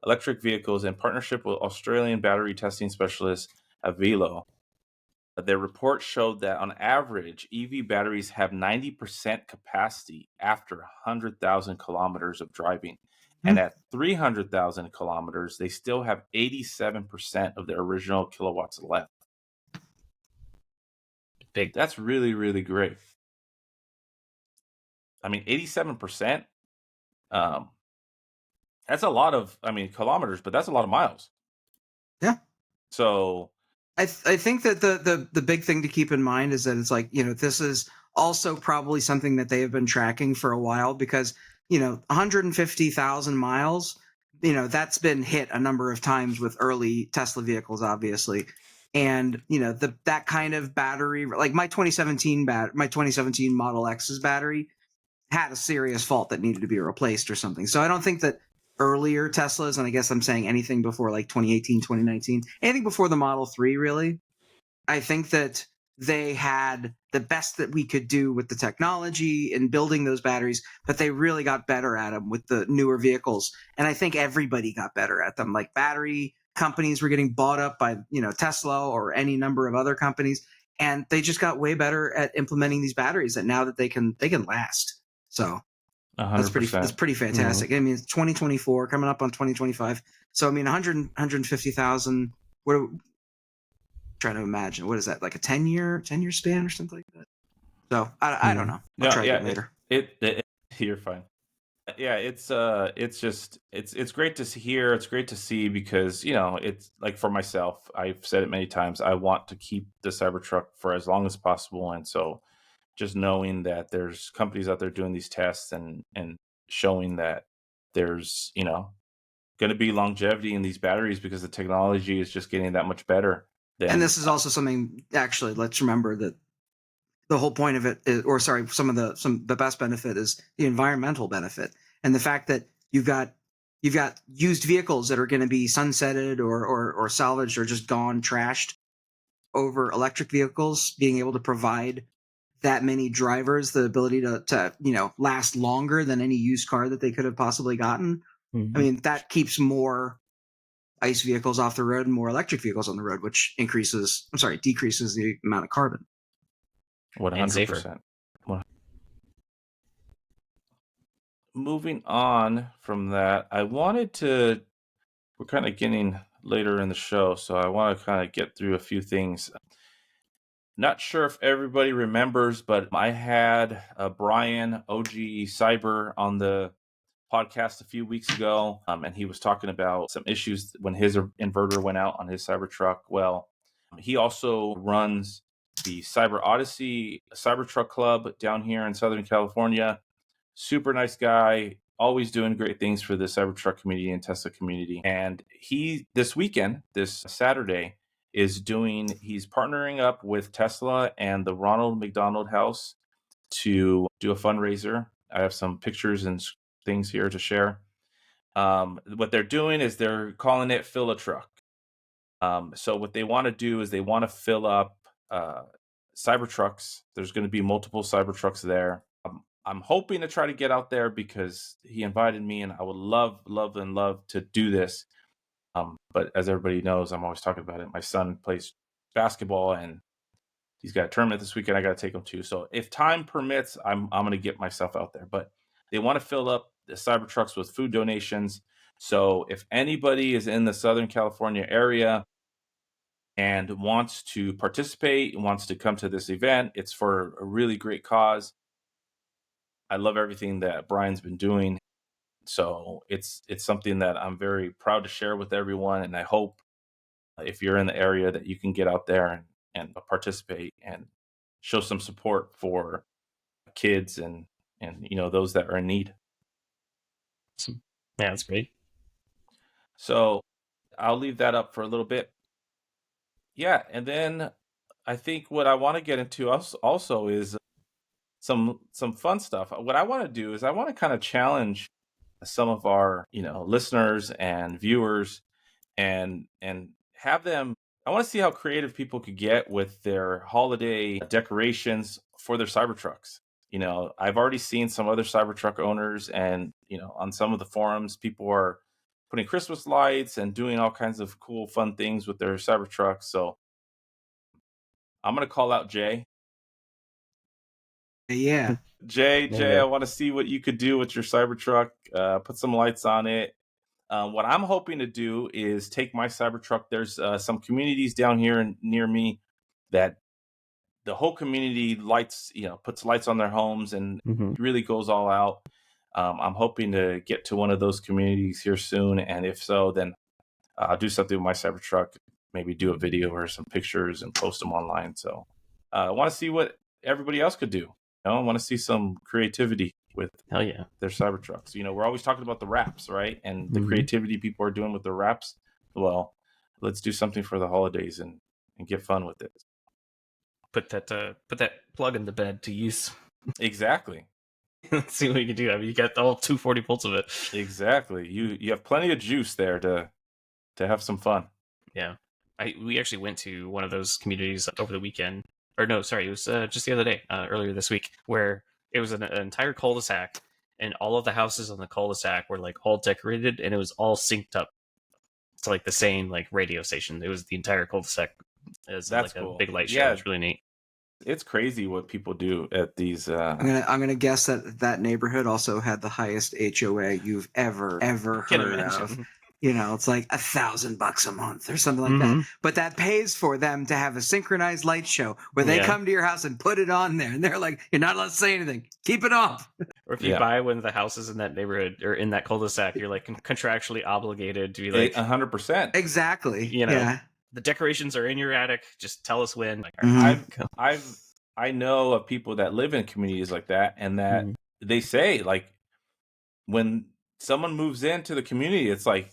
Speaker 1: electric vehicles in partnership with Australian battery testing specialist Avelo. Their report showed that on average, EV batteries have 90% capacity after 100,000 kilometers of driving. And at 300,000 kilometers, they still have 87% of their original kilowatts left.
Speaker 3: Big.
Speaker 1: That's really, really great. I mean, 87%, that's a lot of, kilometers, but that's a lot of miles.
Speaker 2: Yeah.
Speaker 1: So
Speaker 2: I think that the big thing to keep in mind is that it's like, this is also probably something that they have been tracking for a while, because, 150,000 miles, that's been hit a number of times with early Tesla vehicles, obviously. And, that kind of battery, like my 2017 Model X's battery had a serious fault that needed to be replaced or something. So I don't think that earlier Teslas, and I guess I'm saying anything before like 2018, 2019, anything before the Model 3, really, I think that they had the best that we could do with the technology in building those batteries, but they really got better at them with the newer vehicles. And I think everybody got better at them. Like battery companies were getting bought up by, Tesla or any number of other companies. And they just got way better at implementing these batteries that now that they can last. So
Speaker 1: 100%.
Speaker 2: that's pretty fantastic. I mean, it's 2024 coming up on 2025. So, I mean, 150,000, trying to imagine, what is that, like a 10-year span or something like that? So I don't know. I'll try it later.
Speaker 1: You're fine. Yeah, it's great to hear. It's great to see, because it's like, for myself, I've said it many times, I want to keep the Cybertruck for as long as possible, and so just knowing that there's companies out there doing these tests and showing that there's going to be longevity in these batteries because the technology is just getting that much better.
Speaker 2: And this is also something, actually, let's remember that the whole point of it is, the best benefit is the environmental benefit, and the fact that you've got used vehicles that are going to be sunsetted or salvaged or just gone, trashed, over electric vehicles being able to provide that many drivers the ability to last longer than any used car that they could have possibly gotten. I mean, that keeps more ICE vehicles off the road and more electric vehicles on the road, which decreases the amount of carbon.
Speaker 1: 100%. moving on from that, I wanted to. We're kind of getting later in the show, so I want to kind of get through a few things. Not sure if everybody remembers, but I had Brian OG Cyber on the podcast a few weeks ago, and he was talking about some issues when his inverter went out on his Cybertruck. Well, he also runs the Cyber Odyssey Cybertruck Club down here in Southern California. Super nice guy, always doing great things for the Cybertruck community and Tesla community. And he, this weekend, this Saturday, he's partnering up with Tesla and the Ronald McDonald House to do a fundraiser. I have some pictures and things here to share. What they're doing is they're calling it Fill a Truck. So what they want to do is they want to fill up Cybertrucks. There's going to be multiple Cybertrucks there. I'm hoping to try to get out there because he invited me, and I would love to do this. But as everybody knows, I'm always talking about it. My son plays basketball, and he's got a tournament this weekend I got to take him to. So if time permits, I'm going to get myself out there. But they want to fill up the Cybertrucks with food donations. So if anybody is in the Southern California area and wants to participate, wants to come to this event, it's for a really great cause. I love everything that Brian's been doing. So it's something that I'm very proud to share with everyone. And I hope if you're in the area that you can get out there and participate and show some support for kids and those that are in need.
Speaker 3: Yeah, that's great.
Speaker 1: So I'll leave that up for a little bit. Yeah, and then I think what I want to get into also is some fun stuff. What I want to do is I want to kind of challenge some of our listeners and viewers and have them. I want to see how creative people could get with their holiday decorations for their Cybertrucks. I've already seen some other Cybertruck owners, and on some of the forums, people are putting Christmas lights and doing all kinds of cool, fun things with their Cybertrucks. So I'm going to call out Jay.
Speaker 2: Yeah.
Speaker 1: Jay, I want to see what you could do with your Cybertruck. Put some lights on it. What I'm hoping to do is take my Cybertruck. There's some communities down here near me that the whole community puts lights on their homes and really goes all out. I'm hoping to get to one of those communities here soon. And if so, then I'll do something with my Cybertruck, maybe do a video or some pictures and post them online. So I want to see what everybody else could do. I want to see some creativity with their Cybertrucks. We're always talking about the wraps, right? And the creativity people are doing with the wraps. Well, let's do something for the holidays and get fun with it.
Speaker 3: Put that plug in the bed to use.
Speaker 1: Exactly.
Speaker 3: Let's see what you can do. I mean, you got all 240 volts of it.
Speaker 1: Exactly. You have plenty of juice there to have some fun.
Speaker 3: Yeah. We actually went to one of those communities over the weekend. Or no, sorry, it was just the other day, earlier this week, where it was an entire cul-de-sac, and all of the houses on the cul-de-sac were like all decorated, and it was all synced up to like the same like radio station. It was the entire cul-de-sac as
Speaker 1: That's
Speaker 3: like
Speaker 1: cool.
Speaker 3: A big light show. Yeah. It's really neat.
Speaker 1: It's crazy what people do at these.
Speaker 2: I'm gonna guess that neighborhood also had the highest HOA you've ever heard of. It's like $1,000 a month or something like that. But that pays for them to have a synchronized light show where they come to your house and put it on there. And they're like, you're not allowed to say anything. Keep it off.
Speaker 3: Or if you buy one of the houses in that neighborhood or in that cul-de-sac, you're like contractually obligated to be like
Speaker 1: 100%.
Speaker 2: Exactly.
Speaker 3: The decorations are in your attic. Just tell us when.
Speaker 1: I know of people that live in communities like that, and that they say like when someone moves into the community, it's like,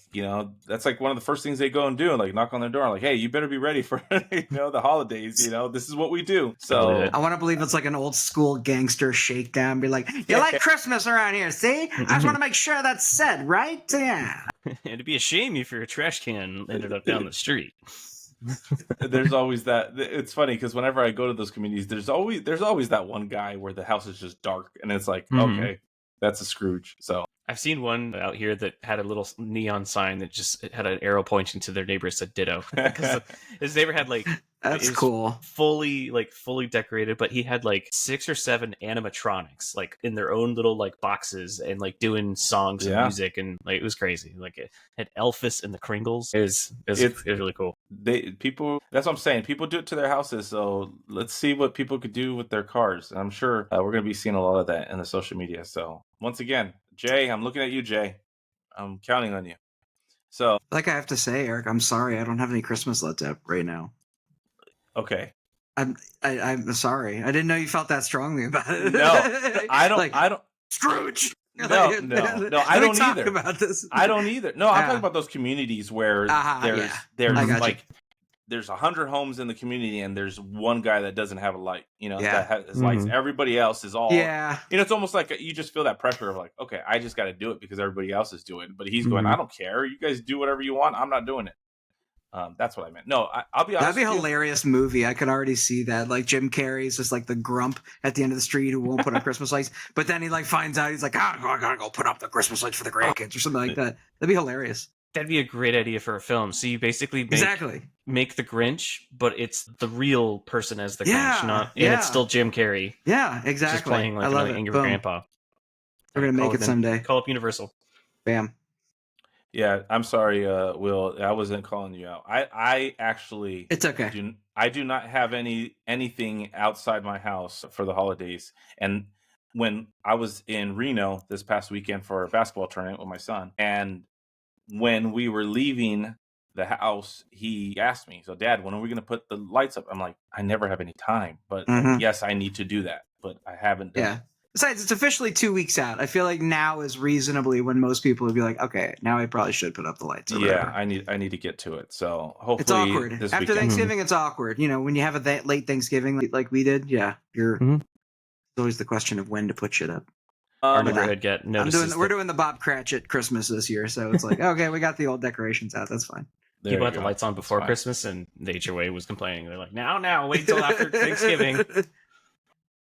Speaker 1: that's like one of the first things they go and do, and like knock on their door, like, hey, you better be ready for the holidays. This is what we do. So
Speaker 2: I want to believe it's like an old school gangster shakedown. Be like, you like Christmas around here? See, I just want to make sure that's said, right? Yeah.
Speaker 3: It'd be a shame if your trash can ended up down the street.
Speaker 1: There's always that. It's funny because whenever I go to those communities, there's always that one guy where the house is just dark, and it's like, okay, that's a Scrooge. So
Speaker 3: I've seen one out here that had a little neon sign that just had an arrow pointing to their neighbor, said ditto. Because his neighbor had like
Speaker 2: That's cool.
Speaker 3: Fully decorated, but he had like 6 or 7 animatronics like in their own little like boxes and like doing songs and music, and like it was crazy. Like it had Elvis and the Kringles. It was really cool.
Speaker 1: That's what I'm saying. People do it to their houses, so let's see what people could do with their cars. I'm sure we're going to be seeing a lot of that in the social media. So once again, Jay, I'm looking at you, Jay. I'm counting on you. So,
Speaker 2: like I have to say, Eric, I'm sorry, I don't have any Christmas lights up right now.
Speaker 1: Okay.
Speaker 2: I'm sorry. I didn't know you felt that strongly about it.
Speaker 1: No, I don't.
Speaker 2: Like,
Speaker 1: I don't.
Speaker 2: Scrooge.
Speaker 1: No, I don't either.
Speaker 2: About this.
Speaker 1: I don't either. No, I'm talking about those communities where there's like there's 100 homes in the community and there's one guy that doesn't have a light. You know, that has lights. Everybody else is all.
Speaker 2: Yeah.
Speaker 1: You know, it's almost like you just feel that pressure of like, okay, I just got to do it because everybody else is doing it. But he's going, I don't care. You guys do whatever you want. I'm not doing it. That's what I meant. No, I'll be honest.
Speaker 2: That'd be a hilarious movie. I could already see that. Like Jim Carrey's just like the grump at the end of the street who won't put up Christmas lights, but then he like finds out he's like, I gotta go put up the Christmas lights for the grandkids or something like that. That'd be hilarious.
Speaker 3: That'd be a great idea for a film. So you basically make the Grinch, but it's the real person as the Grinch, and it's still Jim Carrey.
Speaker 2: Yeah, exactly.
Speaker 3: Just playing like an angry grandpa.
Speaker 2: We're gonna make it someday.
Speaker 3: Call up Universal.
Speaker 2: Bam.
Speaker 1: Yeah, I'm sorry, Will. I wasn't calling you out. I actually,
Speaker 2: it's okay.
Speaker 1: I do not have anything outside my house for the holidays. And when I was in Reno this past weekend for a basketball tournament with my son, and when we were leaving the house, he asked me, "So, Dad, when are we going to put the lights up?" I'm like, "I never have any time, but yes, I need to do that, but I haven't done it."
Speaker 2: Besides, it's officially 2 weeks out. I feel like now is reasonably when most people would be like, okay, now I probably should put up the lights.
Speaker 1: Yeah, I need to get to it. So hopefully
Speaker 2: it's awkward. After weekend. Thanksgiving, it's awkward. You know, when you have a late Thanksgiving like we did, you're it's always the question of when to put shit up.
Speaker 3: Our neighborhood get notices.
Speaker 2: We're doing the Bob Cratchit Christmas this year, so it's like, okay, we got the old decorations out. That's fine.
Speaker 3: People had the lights on before Christmas, and the HOA was complaining. They're like, now, wait till after Thanksgiving.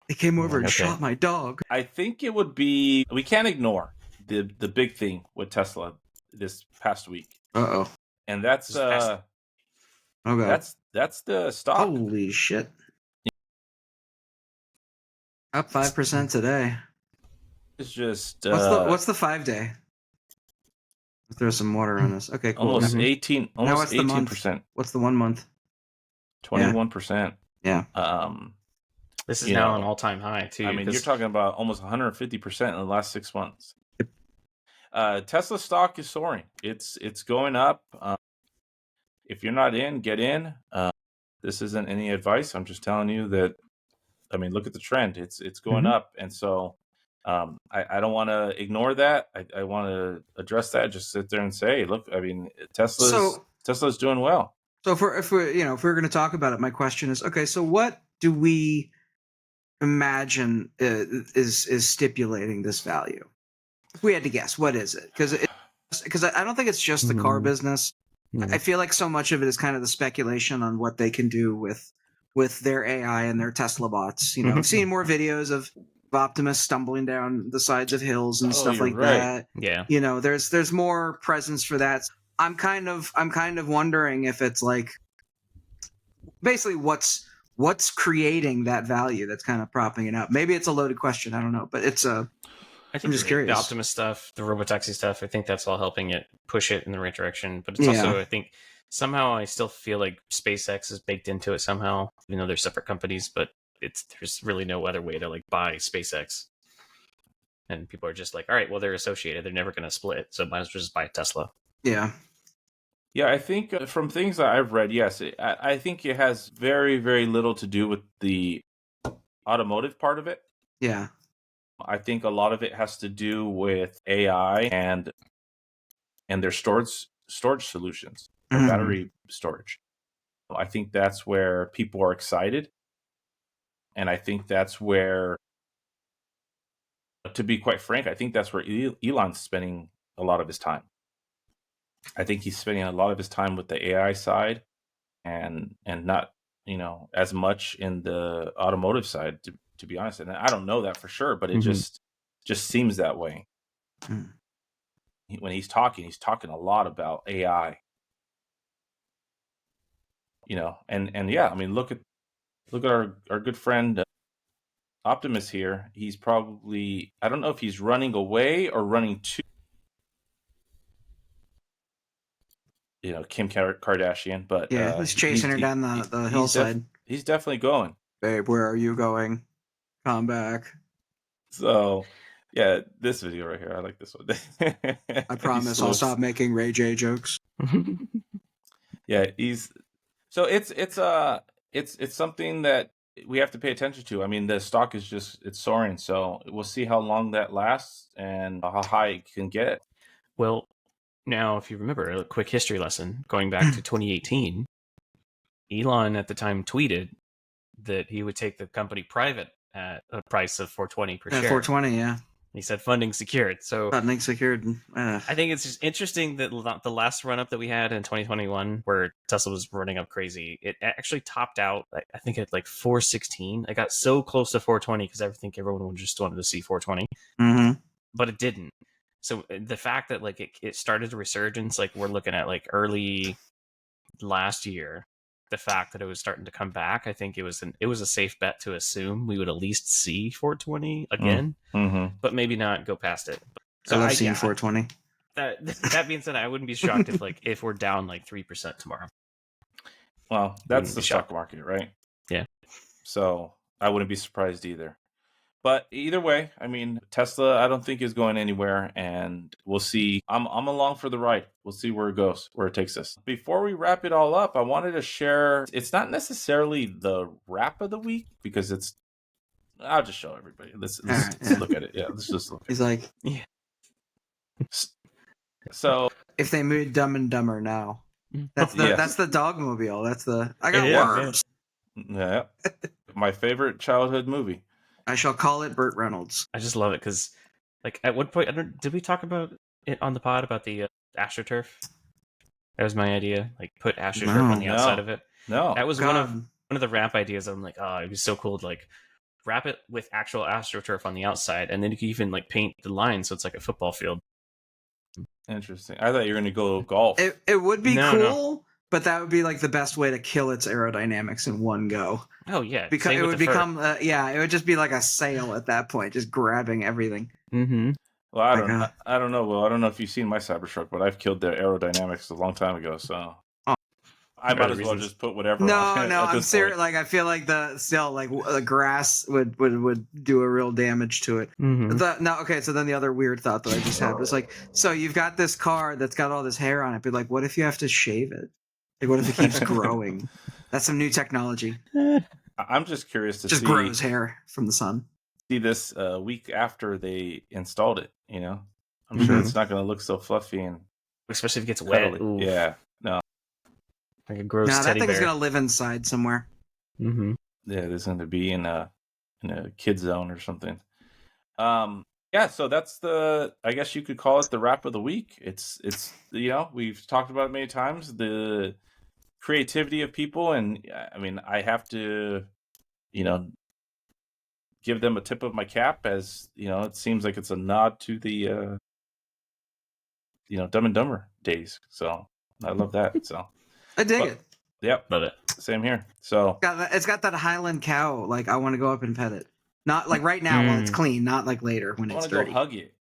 Speaker 2: They came over and shot my dog.
Speaker 1: I think it would be. We can't ignore the big thing with Tesla this past week. And that's that's the stock.
Speaker 2: Holy shit! Up 5% today.
Speaker 1: It's just
Speaker 2: what's the 5-day? Let's throw some water on this. Okay, cool.
Speaker 1: Almost 18. Almost 18%.
Speaker 2: What's the 1 month?
Speaker 1: 21%.
Speaker 2: Yeah.
Speaker 3: This is now an all-time high, too.
Speaker 1: I mean, you're talking about almost 150% in the last 6 months. Tesla stock is soaring. It's going up. If you're not in, get in. This isn't any advice. I'm just telling you that, I mean, look at the trend. It's going up. And so I don't want to ignore that. I want to address that. Just sit there and say, look, I mean, Tesla's doing well.
Speaker 2: So if we're going to talk about it, my question is, okay, so what do we imagine is stipulating this value? If we had to guess, what is it? Because I don't think it's just the car business. I feel like so much of it is kind of the speculation on what they can do with their AI and their Tesla bots. You know, I've seen more videos of Optimus stumbling down the sides of hills and stuff like that.
Speaker 3: Yeah,
Speaker 2: you know, there's more presence for that. I'm kind of wondering if it's like basically what's creating that value that's kind of propping it up. Maybe it's a loaded question. I don't know, but it's I'm just curious.
Speaker 3: The Optimus stuff, the robotaxi stuff, I think that's all helping it push it in the right direction. But it's also, I think, somehow I still feel like SpaceX is baked into it somehow, even though they're separate companies. But there's really no other way to like buy SpaceX. And people are just like, all right, well, they're associated. They're never going to split. So might as well just buy Tesla.
Speaker 2: Yeah.
Speaker 1: Yeah, I think from things that I've read, yes, I think it has very, very little to do with the automotive part of it.
Speaker 2: Yeah.
Speaker 1: I think a lot of it has to do with AI and their storage solutions, battery storage. I think that's where people are excited. And I think that's where, to be quite frank, I think that's where Elon's spending a lot of his time. I think he's spending a lot of his time with the AI side and not, as much in the automotive side, to be honest. And I don't know that for sure, but it just seems that way. When he's talking a lot about AI. and yeah, I mean, look at our good friend Optimus here. He's probably, I don't know if he's running away or running to, Kim Kardashian, but
Speaker 2: yeah, he's chasing her down the hillside.
Speaker 1: He's definitely going.
Speaker 2: Babe, where are you going? Come back.
Speaker 1: So, yeah, this video right here, I like this one.
Speaker 2: I promise I'll stop making Ray J jokes.
Speaker 1: Yeah, so it's something that we have to pay attention to. I mean, the stock is it's soaring, so we'll see how long that lasts and how high it can get.
Speaker 3: Well, now, if you remember, a quick history lesson, going back to 2018, Elon at the time tweeted that he would take the company private at a price of $420 per share.
Speaker 2: 420, yeah.
Speaker 3: He said funding secured. So
Speaker 2: funding secured.
Speaker 3: I think it's just interesting that the last run up that we had in 2021, where Tesla was running up crazy, it actually topped out, I think, at like 416. I got so close to 420 because I think everyone just wanted to see 420, but it didn't. So the fact that like it started a resurgence, like we're looking at like early last year, the fact that it was starting to come back, I think it was a safe bet to assume we would at least see 420 again, but maybe not go past it.
Speaker 2: So I've seen 420.
Speaker 3: That being said, I wouldn't be shocked if we're down like 3% tomorrow.
Speaker 1: Well, that's the stock market, right?
Speaker 3: Yeah.
Speaker 1: So I wouldn't be surprised either. But either way, I mean, Tesla, I don't think is going anywhere, and we'll see. I'm along for the ride. We'll see where it goes, where it takes us. Before we wrap it all up, I wanted to share. It's not necessarily the wrap of the week because I'll just show everybody. Let's look at it. Yeah, let's just look.
Speaker 2: He's like, yeah.
Speaker 1: So
Speaker 2: if they made Dumb and Dumber now, that's the Dogmobile. That's I got worms.
Speaker 1: Yeah, my favorite childhood movie.
Speaker 2: I shall call it Burt Reynolds.
Speaker 3: I just love it because, like, at what point did we talk about it on the pod about the AstroTurf? That was my idea. Like, put AstroTurf on the outside of it.
Speaker 1: No,
Speaker 3: that was one of the wrap ideas. I'm like, oh, it'd be so cool to like wrap it with actual AstroTurf on the outside, and then you can even like paint the line so it's like a football field.
Speaker 1: Interesting. I thought you were going to go golf.
Speaker 2: It would be cool. But that would be like the best way to kill its aerodynamics in one go.
Speaker 3: Oh yeah,
Speaker 2: because it would become it would just be like a sail at that point, just grabbing everything.
Speaker 1: Well, I don't know. Well, I don't know if you've seen my Cybertruck, but I've killed their aerodynamics a long time ago. So I might as well just put whatever.
Speaker 2: No, I'm serious. Like I feel like the grass would do a real damage to it. Okay. So then the other weird thought that I just had was like, so you've got this car that's got all this hair on it, but like, what if you have to shave it? Like, what if it keeps growing? That's some new technology.
Speaker 1: I'm just curious to
Speaker 2: just grows hair from the sun.
Speaker 1: See this week after they installed it. I'm sure it's not going to look so fluffy and
Speaker 3: especially if it gets wet.
Speaker 1: Yeah, no,
Speaker 3: like a gross.
Speaker 2: That thing is going to live inside somewhere.
Speaker 1: Yeah, there's going to be in a kid zone or something. Yeah, so that's I guess you could call it the wrap of the week. It's we've talked about it many times, the creativity of people, and I mean, I have to, give them a tip of my cap, as it seems like it's a nod to the Dumb and Dumber days. So I love that. So
Speaker 2: I dig it.
Speaker 1: Yep,
Speaker 3: love it.
Speaker 1: Same here. So
Speaker 2: it's got that Highland cow. Like I want to go up and pet it. Not like right now while it's clean, not like later when it's dirty.
Speaker 1: I want to go hug it.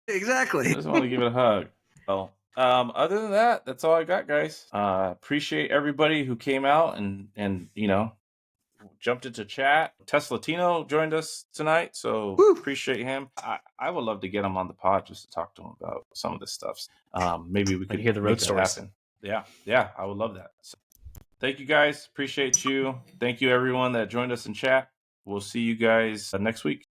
Speaker 2: Exactly.
Speaker 1: I just want to give it a hug. So, other than that, that's all I got, guys. Appreciate everybody who came out and jumped into chat. Teslatino joined us tonight, so appreciate him. I would love to get him on the pod just to talk to him about some of this stuff. Maybe we could
Speaker 3: hear the road stories.
Speaker 1: Happen. Yeah, I would love that. So, thank you, guys. Appreciate you. Thank you, everyone that joined us in chat. We'll see you guys next week.